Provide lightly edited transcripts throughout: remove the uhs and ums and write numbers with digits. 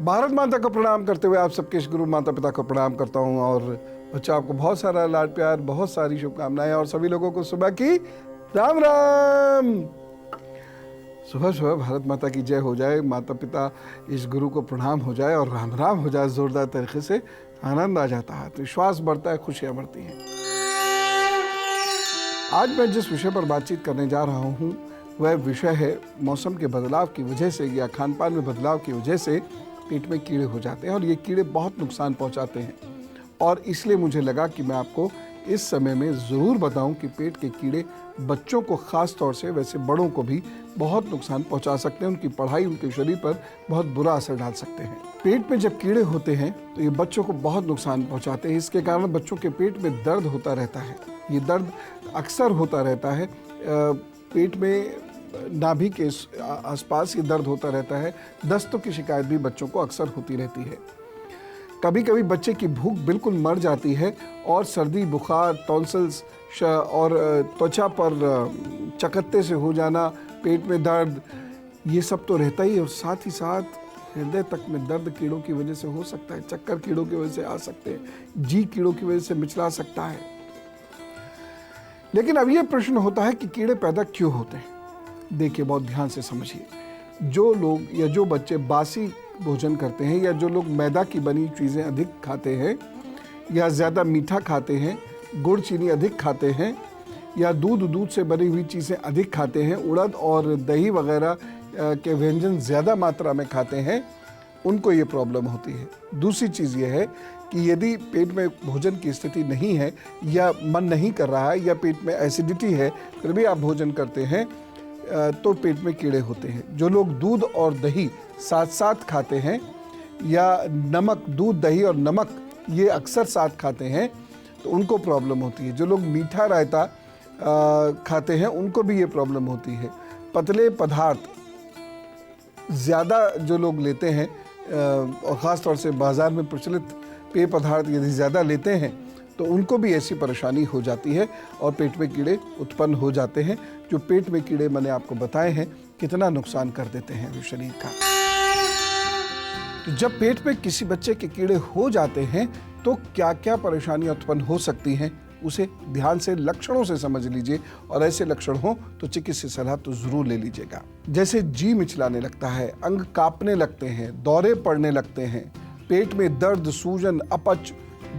भारत माता को प्रणाम करते हुए आप सबके गुरु माता पिता को प्रणाम करता हूँ और बच्चा आपको बहुत सारा लाड प्यार, बहुत सारी शुभकामनाएं और सभी लोगों को सुबह की राम राम। सुबह सुबह भारत माता की जय हो जाए, माता पिता इस गुरु को प्रणाम हो जाए और राम राम हो जाए जोरदार तरीके से, आनंद आ जाता है, तो विश्वास बढ़ता है, खुशियाँ बढ़ती हैं। आज मैं जिस विषय पर बातचीत करने जा रहा हूँ वह विषय है मौसम के बदलाव की वजह से या खान पान में बदलाव की वजह से पेट में कीड़े हो जाते हैं और ये कीड़े बहुत नुकसान पहुंचाते हैं। और इसलिए मुझे लगा कि मैं आपको इस समय में ज़रूर बताऊं कि पेट के कीड़े बच्चों को ख़ास तौर से, वैसे बड़ों को भी बहुत नुकसान पहुंचा सकते हैं, उनकी पढ़ाई, उनके शरीर पर बहुत बुरा असर डाल सकते हैं। पेट में जब कीड़े होते हैं तो ये बच्चों को बहुत नुकसान पहुँचाते हैं। इसके कारण बच्चों के पेट में दर्द होता रहता है। ये दर्द अक्सर होता रहता है, पेट में नाभि के आसपास ये दर्द होता रहता है। दस्तों की शिकायत भी बच्चों को अक्सर होती रहती है। कभी कभी बच्चे की भूख बिल्कुल मर जाती है और सर्दी, बुखार, टॉन्सिल्स और त्वचा पर चकत्ते से हो जाना, पेट में दर्द, ये सब तो रहता ही है। और साथ ही साथ हृदय तक में दर्द कीड़ों की वजह से हो सकता है, चक्कर कीड़ों की वजह से आ सकते हैं, जी कीड़ों की वजह से मिचला सकता है। लेकिन अब ये प्रश्न होता है कि कीड़े पैदा क्यों होते हैं। देखिए, बहुत ध्यान से समझिए। जो लोग या जो बच्चे बासी भोजन करते हैं या जो लोग मैदा की बनी चीज़ें अधिक खाते हैं या ज़्यादा मीठा खाते हैं, गुड़ चीनी अधिक खाते हैं या दूध से बनी हुई चीज़ें अधिक खाते हैं, उड़द और दही वगैरह के व्यंजन ज़्यादा मात्रा में खाते हैं, उनको ये प्रॉब्लम होती है। दूसरी चीज़ ये है कि यदि पेट में भोजन की स्थिति नहीं है या मन नहीं कर रहा है या पेट में एसिडिटी है, फिर भी आप भोजन करते हैं तो पेट में कीड़े होते हैं। जो लोग दूध और दही साथ साथ खाते हैं या नमक, दूध, दही और नमक ये अक्सर साथ खाते हैं तो उनको प्रॉब्लम होती है। जो लोग मीठा रायता खाते हैं उनको भी ये प्रॉब्लम होती है। पतले पदार्थ ज़्यादा जो लोग लेते हैं और ख़ास तौर से बाज़ार में प्रचलित पेय पदार्थ यदि ज़्यादा लेते हैं तो उनको भी ऐसी परेशानी हो जाती है और पेट में कीड़े उत्पन्न हो जाते हैं। जो पेट में कीड़े मैंने आपको बताए हैं कितना नुकसान कर देते हैं शरीर का। तो जब पेट में किसी बच्चे के कीड़े हो जाते हैं तो क्या क्या परेशानियां उत्पन्न हो सकती हैं, उसे ध्यान से लक्षणों से समझ लीजिए और ऐसे लक्षण हो तो चिकित्सक सलाह तो जरूर ले लीजिएगा। जैसे जी मिचलाने लगता है, अंग कांपने लगते हैं, दौरे पड़ने लगते हैं, पेट में दर्द, सूजन, अपच,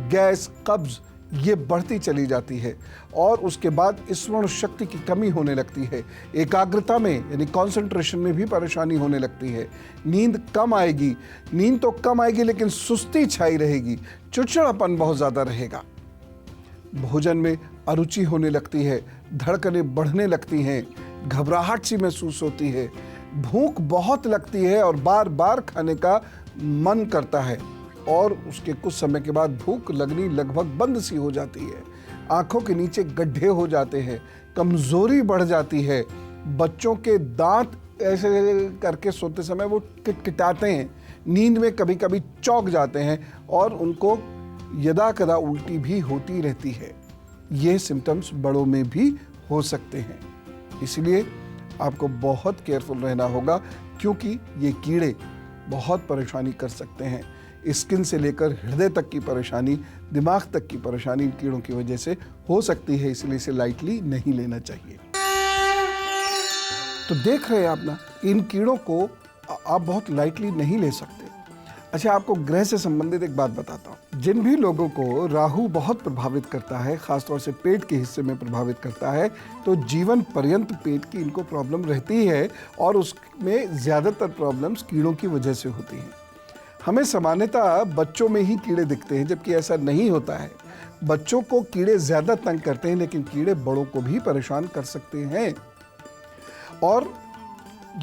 गैस, कब्ज ये बढ़ती चली जाती है और उसके बाद स्मरण शक्ति की कमी होने लगती है। एकाग्रता में यानी कंसंट्रेशन में भी परेशानी होने लगती है। नींद कम आएगी, नींद तो कम आएगी लेकिन सुस्ती छाई रहेगी, चिड़चिड़ापन बहुत ज़्यादा रहेगा। भोजन में अरुचि होने लगती है, धड़कनें बढ़ने लगती हैं, घबराहट सी महसूस होती है, भूख बहुत लगती है और बार बार खाने का मन करता है और उसके कुछ समय के बाद भूख लगनी लगभग बंद सी हो जाती है। आंखों के नीचे गड्ढे हो जाते हैं, कमजोरी बढ़ जाती है, बच्चों के दांत ऐसे करके सोते समय वो किटकिटाते हैं, नींद में कभी कभी चौंक जाते हैं और उनको यदा कदा उल्टी भी होती रहती है। ये सिम्टम्स बड़ों में भी हो सकते हैं। इसलिए आपको बहुत केयरफुल रहना होगा क्योंकि ये कीड़े बहुत परेशानी कर सकते हैं। स्किन से लेकर हृदय तक की परेशानी, दिमाग तक की परेशानी इन कीड़ों की वजह से हो सकती है, इसलिए इसे लाइटली नहीं लेना चाहिए। तो देख रहे हैं आप ना, इन कीड़ों को आप बहुत लाइटली नहीं ले सकते। अच्छा, आपको ग्रह से संबंधित एक बात बताता हूँ। जिन भी लोगों को राहु बहुत प्रभावित करता है, खासतौर से पेट के हिस्से में प्रभावित करता है, तो जीवन पर्यंत पेट की इनको प्रॉब्लम रहती है और उसमें ज़्यादातर प्रॉब्लम्स कीड़ों की वजह से होती हैं। हमें सामान्यतः बच्चों में ही कीड़े दिखते हैं, जबकि ऐसा नहीं होता है। बच्चों को कीड़े ज़्यादा तंग करते हैं लेकिन कीड़े बड़ों को भी परेशान कर सकते हैं और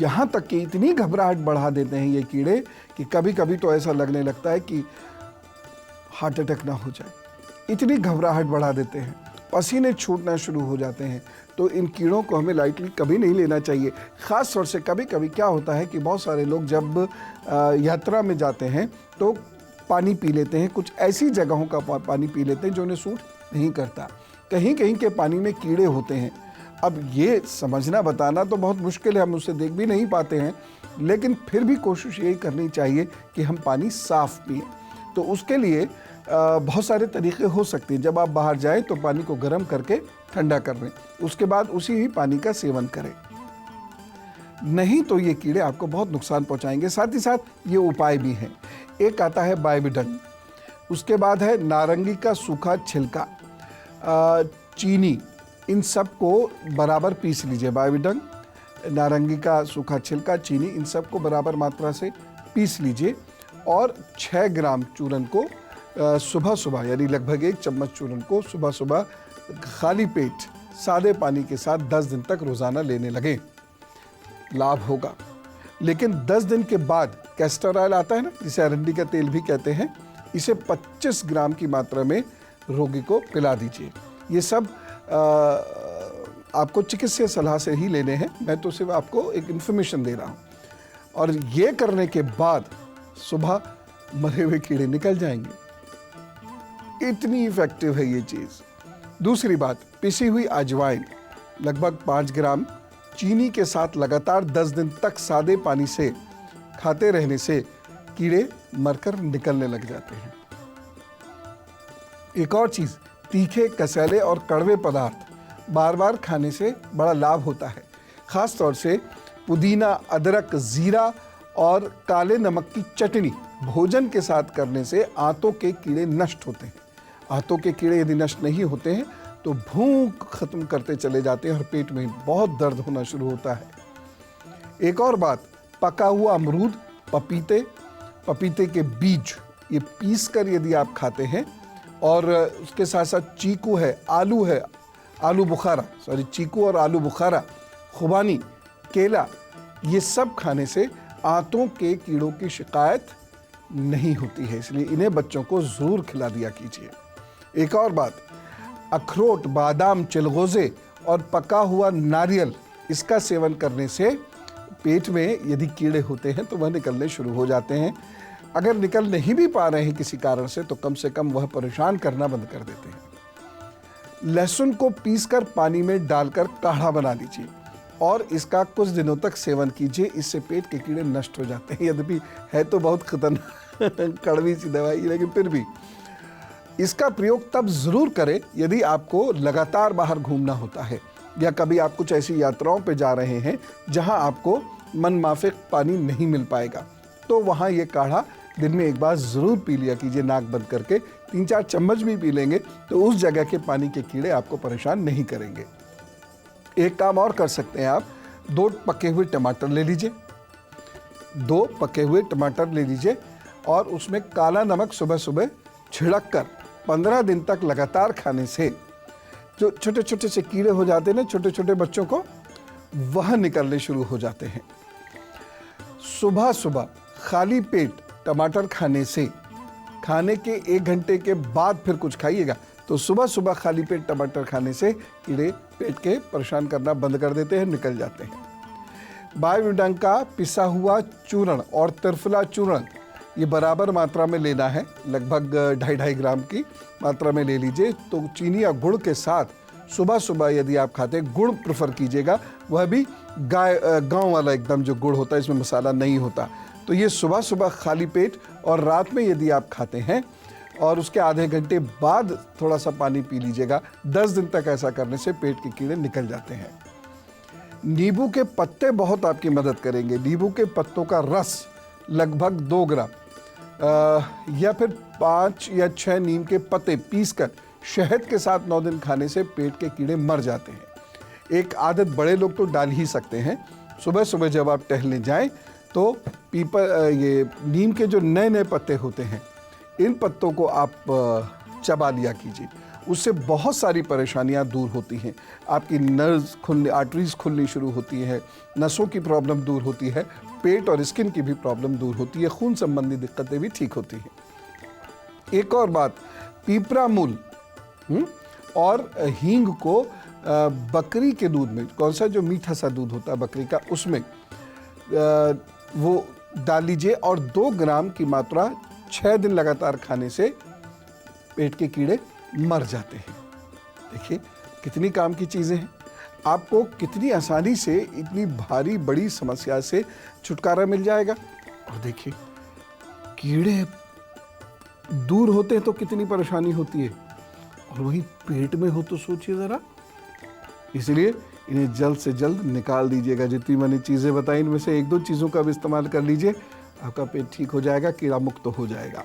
यहाँ तक कि इतनी घबराहट बढ़ा देते हैं ये कीड़े कि कभी कभी तो ऐसा लगने लगता है कि हार्ट अटैक ना हो जाए। इतनी घबराहट बढ़ा देते हैं, पसीने छूटना शुरू हो जाते हैं। तो इन कीड़ों को हमें लाइटली कभी नहीं लेना चाहिए। ख़ास तौर से कभी कभी क्या होता है कि बहुत सारे लोग जब यात्रा में जाते हैं तो पानी पी लेते हैं, कुछ ऐसी जगहों का पानी पी लेते हैं जो उन्हें सूट नहीं करता। कहीं कहीं के पानी में कीड़े होते हैं अब ये समझना बताना तो बहुत मुश्किल है, हम उसे देख भी नहीं पाते हैं, लेकिन फिर भी कोशिश यही करनी चाहिए कि हम पानी साफ़ पिएं। तो उसके लिए बहुत सारे तरीक़े हो सकते हैं। जब आप बाहर जाएं तो पानी को गर्म करके ठंडा कर लें, उसके बाद उसी ही पानी का सेवन करें, नहीं तो ये कीड़े आपको बहुत नुकसान पहुंचाएंगे। साथ ही साथ ये उपाय भी हैं। एक आता है बाइबिडन, उसके बाद है नारंगी का सूखा छिलका, चीनी, इन सब को बराबर पीस लीजिए। बाइबिडन, नारंगी का सूखा छिलका, चीनी, इन सब को बराबर मात्रा से पीस लीजिए और 6 ग्राम चूरन को सुबह सुबह, यानी लगभग 1 चम्मच चूरन को सुबह सुबह खाली पेट सादे पानी के साथ 10 दिन तक रोज़ाना लेने लगें, लाभ होगा। लेकिन 10 दिन के बाद कैस्टर ऑयल आता है ना, जिसे अरंडी का तेल भी कहते हैं, इसे 25 ग्राम की मात्रा में रोगी को पिला दीजिए। ये सब आपको चिकित्सीय सलाह से ही लेने हैं, मैं तो सिर्फ आपको एक इन्फॉर्मेशन दे रहा हूँ। और ये करने के बाद सुबह मरे हुए कीड़े निकल जाएंगे। इतनी इफेक्टिव है ये चीज़। दूसरी बात, पिसी हुई अजवाइन लगभग 5 ग्राम चीनी के साथ लगातार 10 दिन तक सादे पानी से खाते रहने से कीड़े मरकर निकलने लग जाते हैं। एक और चीज़, तीखे, कसैले और कड़वे पदार्थ बार बार खाने से बड़ा लाभ होता है। ख़ास तौर से पुदीना, अदरक, ज़ीरा और काले नमक की चटनी भोजन के साथ करने से आंतों के कीड़े नष्ट होते हैं। आंतों के कीड़े यदि नष्ट नहीं होते हैं तो भूख खत्म करते चले जाते हैं और पेट में बहुत दर्द होना शुरू होता है। एक और बात, पका हुआ अमरूद, पपीते, पपीते के बीज, ये पीस कर यदि आप खाते हैं और उसके साथ साथ चीकू है, आलू बुखारा, चीकू और आलू बुखारा, खुबानी, केला, ये सब खाने से आंतों के कीड़ों की शिकायत नहीं होती है। इसलिए इन्हें बच्चों को ज़रूर खिला दिया कीजिए। एक और बात, अखरोट, बादाम, चिलगोज़े और पका हुआ नारियल, इसका सेवन करने से पेट में यदि कीड़े होते हैं तो वह निकलने शुरू हो जाते हैं। अगर निकल नहीं भी पा रहे हैं किसी कारण से, तो कम से कम वह परेशान करना बंद कर देते हैं। लहसुन को पीसकर पानी में डालकर काढ़ा बना लीजिए और इसका कुछ दिनों तक सेवन कीजिए। इससे पेट के कीड़े नष्ट हो जाते हैं। यद्यपि है तो बहुत खतरनाक कड़वी सी दवाई, लेकिन फिर भी इसका प्रयोग तब ज़रूर करें यदि आपको लगातार बाहर घूमना होता है या कभी आप कुछ ऐसी यात्राओं पे जा रहे हैं जहां आपको मन माफिक पानी नहीं मिल पाएगा, तो वहां ये काढ़ा दिन में एक बार ज़रूर पी लिया कीजिए। नाक बंद करके 3-4 चम्मच भी पी लेंगे तो उस जगह के पानी के कीड़े आपको परेशान नहीं करेंगे। एक काम और कर सकते हैं आप, 2 पके हुए टमाटर ले लीजिए, 2 पके हुए टमाटर ले लीजिए और उसमें काला नमक सुबह सुबह छिड़क कर 15 दिन तक लगातार खाने से जो छोटे छोटे से कीड़े हो जाते हैं ना छोटे छोटे बच्चों को, वह निकलने शुरू हो जाते हैं। सुबह सुबह खाली पेट टमाटर खाने से, खाने के 1 घंटे के बाद फिर कुछ खाइएगा, तो सुबह सुबह खाली पेट टमाटर खाने से कीड़े पेट के परेशान करना बंद कर देते हैं, निकल जाते हैं। बाइबिडन का पिसा हुआ चूर्ण और त्रिफला चूर्ण ये बराबर मात्रा में लेना है, लगभग 2.5 ग्राम की मात्रा में ले लीजिए। तो चीनी या गुड़ के साथ सुबह सुबह यदि आप खाते हैं, गुड़ प्रेफर कीजिएगा, वह भी गांव वाला एकदम जो गुड़ होता है, इसमें मसाला नहीं होता। तो ये सुबह सुबह खाली पेट और रात में यदि आप खाते हैं और उसके आधे घंटे बाद थोड़ा सा पानी पी लीजिएगा, 10 दिन तक ऐसा करने से पेट के कीड़े निकल जाते हैं। नींबू के पत्ते बहुत आपकी मदद करेंगे। नींबू के पत्तों का रस लगभग 2 ग्राम या फिर 5 या 6 नीम के पत्ते पीसकर शहद के साथ 9 दिन खाने से पेट के कीड़े मर जाते हैं। एक आदत बड़े लोग तो डाल ही सकते हैं, सुबह सुबह जब आप टहलने जाएं तो ये नीम के जो नए नए पत्ते होते हैं, इन पत्तों को आप चबा लिया कीजिए, उससे बहुत सारी परेशानियां दूर होती हैं। आपकी नर्व्स खुलने, आर्टरीज खुलनी शुरू होती है, नसों की प्रॉब्लम दूर होती है, पेट और स्किन की भी प्रॉब्लम दूर होती है, खून संबंधी दिक्कतें भी ठीक होती हैं। एक और बात, पीपरा मूल और हींग को बकरी के दूध में, कौन सा जो मीठा सा दूध होता है बकरी का, उसमें वो डाल लीजिए और 2 ग्राम की मात्रा 6 दिन लगातार खाने से पेट के कीड़े मर जाते हैं। देखिए कितनी काम की चीज़ें हैं। आपको कितनी आसानी से इतनी भारी बड़ी समस्या से छुटकारा मिल जाएगा। और देखिए, कीड़े दूर होते हैं तो कितनी परेशानी होती है, और वही पेट में हो तो सोचिए ज़रा। इसलिए इन्हें जल्द से जल्द निकाल दीजिएगा। जितनी मैंने चीज़ें बताई इनमें से 1-2 चीज़ों का भी इस्तेमाल कर लीजिए, आपका पेट ठीक हो जाएगा, कीड़ा मुक्त हो जाएगा।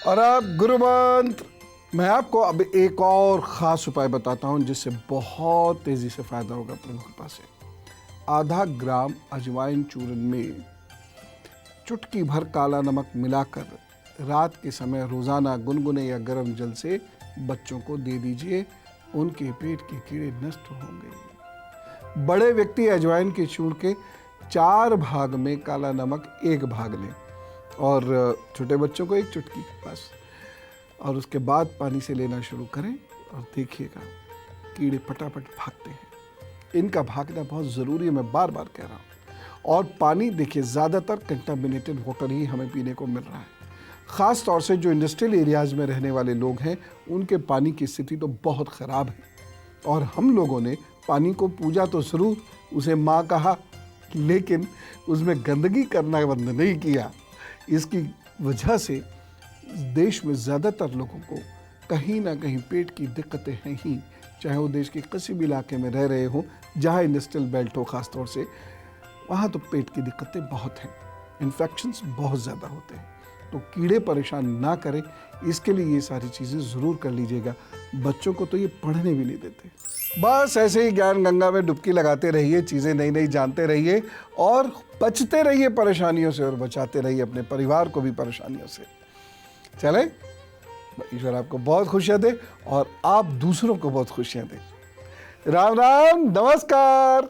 और अब गुरु मंत्र, मैं आपको अब एक और ख़ास उपाय बताता हूँ जिससे बहुत तेज़ी से फ़ायदा होगा अपनी कृपा से। आधा ग्राम अजवाइन चूर्ण में चुटकी भर काला नमक मिलाकर रात के समय रोज़ाना गुनगुने या गर्म जल से बच्चों को दे दीजिए। उनके पेट के कीड़े नष्ट होंगे। बड़े व्यक्ति अजवाइन के चूर्ण के 4 भाग में काला नमक 1 भाग लें, और छोटे बच्चों को 1 चुटकी बस, और उसके बाद पानी से लेना शुरू करें और देखिएगा कीड़े फटाफट भागते हैं। इनका भागना बहुत ज़रूरी है, मैं बार बार कह रहा हूँ। और पानी देखिए, ज़्यादातर कंटामिनेटेड वाटर ही हमें पीने को मिल रहा है। ख़ास तौर से जो इंडस्ट्रियल एरियाज़ में रहने वाले लोग हैं, उनके पानी की स्थिति तो बहुत ख़राब है। और हम लोगों ने पानी को पूजा तो ज़रूर, उसे माँ कहा, लेकिन उसमें गंदगी करना बंद नहीं किया। इसकी वजह से देश में ज़्यादातर लोगों को कहीं ना कहीं पेट की दिक्कतें हैं ही, चाहे वो देश के किसी भी इलाके में रह रहे हों जहाँ इंडस्ट्रियल बेल्ट हो, ख़ास तौर से वहाँ तो पेट की दिक्कतें बहुत हैं, इन्फेक्शंस बहुत ज़्यादा होते हैं। तो कीड़े परेशान ना करें, इसके लिए ये सारी चीज़ें ज़रूर कर लीजिएगा। बच्चों को तो ये पढ़ने भी नहीं देते। बस ऐसे ही ज्ञान गंगा में डुबकी लगाते रहिए, चीज़ें नई नई जानते रहिए, और बचते रहिए परेशानियों से, और बचाते रहिए अपने परिवार को भी परेशानियों से। चले, ईश्वर आपको बहुत खुशियाँ दे और आप दूसरों को बहुत खुशियाँ दें। राम राम, नमस्कार।